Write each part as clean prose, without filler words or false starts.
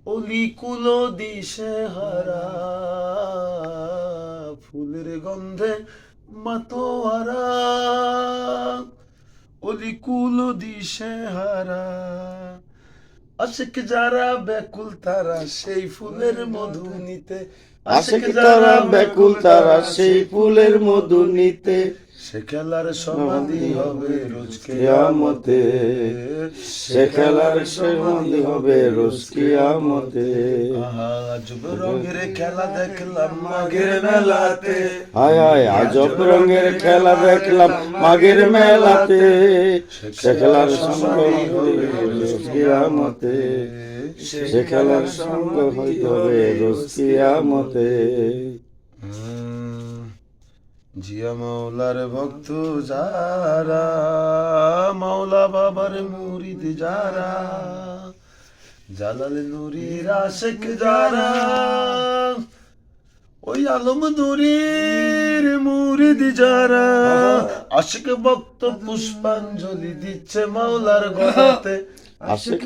অলিকুল দিশে হারা, ফুলের গন্ধে মাতোয়ারা, অলিকুল দিশে হারা। আশিক যারা ব্যাকুল তারা সেই ফুলের মধু নিতে, আশিক যারা ব্যাকুল তারা সেই ফুলের মধু নিতে, সে খেলার সমাধি হবে রোজ কিয়ামতে, সে খেলার সমাধি হবে রোজ কিয়ামতে। আজব রঙের খেলা দেখলাম মাঘের মেলাতে, হায় হায় আজব রঙের খেলা দেখলাম মাঘের মেলাতে, সে খেলার সঙ্গ হইবে রোজ কিয়ামতে, সে খেলার সঙ্গ হইতে হবে রোজ কিয়ামতে। জিয়া মাওলার ভক্ত যারা, মাওলা বাবার মুরিদ যারা, জালাল নুরির আশিক যারা, ওই আলম নুরির মুরিদ যারা, আশিক ভক্ত পুষ্পাঞ্জলি দিচ্ছে মাওলার গলাতে, আশিক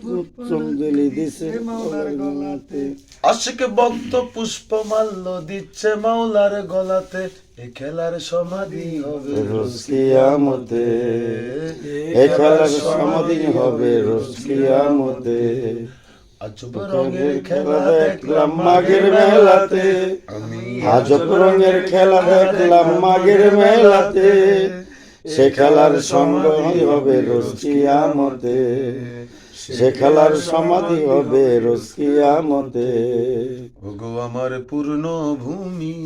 পুষ্পাঞ্জলি দিছে মাওলার গলাতে, আশিক ভক্ত পুষ্পমাল্য দিচ্ছে মাওলার গলাতে। এ খেলার সমাধি হবে রোজ কিয়ামতে, এ খেলার সমাধি হবে রোজ কিয়ামতে। আজব রঙের খেলা দেখলাম মাঘের মেলাতে, আজব রঙের খেলা দেখলাম মাঘের মেলাতে, সে খেলার সঙ্গ হবে রোজ কিয়ামতে, সে খেলার সমাধি হবে রোজ কিয়ামতে। ওগো আমার পূর্ণ ভূমি,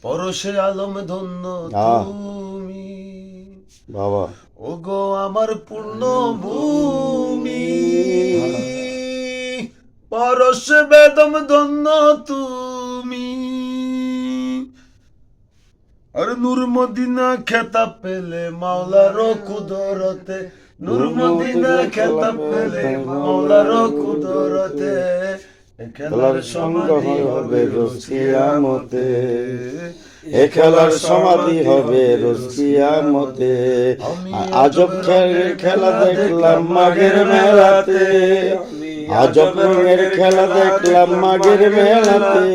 পরশে আলম ধন্য তুমি, বাবা ওগো আমার পূর্ণ ভূমি, পরশে বেদম ধন্য তুমি। আর নূর মদিনা খেতাব পেলে মাওলার কুদরতে, নূর মদিনা খেতাব পেলে মাওলার কুদরতে, খেলার সঙ্গ হবে রোজ কিয়ামতে, এ খেলার সমাধি হবে রোজ কিয়ামতে। আজব খেলা দেখলাম মাঘের মেলাতে, আজব রঙের খেলা দেখলাম মাঘের মেলাতে,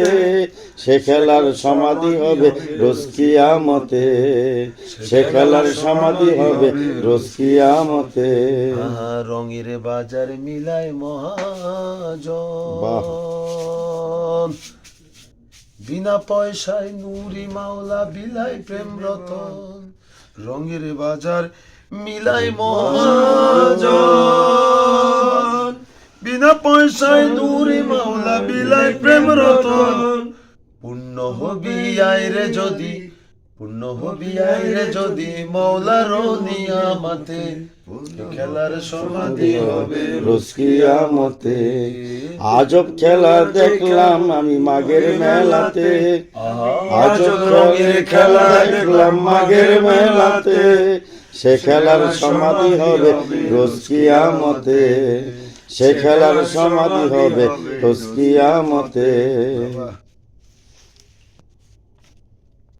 সে খেলার সমাধি হবে রোজ কিয়ামতে, সে খেলার সমাধি হবে রোজ কিয়ামতে। রঙের বাজার মিলায় মহাজন, বিনা পয়সায় নুরি মাওলা বিলাই প্রেম রতন। রঙের বাজার মিলাই মহাজন, বিনা পয়সায় নুরি মাওলা বিলাই প্রেম রতন। পুণ্য হবি আইরে যদি, পুণ্য হবি আইরে যদি মৌলার নিয়ামতে, খেলার সমাধি হবে রোজ কিয়ামতে। আজব খেলা দেখলাম আমি মাঘের মেলাতে, আজব রঙের খেলা দেখলাম মাঘের মেলাতে, সে খেলার সমাধি হবে রোজ কিয়ামতে, সে খেলার সমাধি হবে রোজ কিয়ামতে।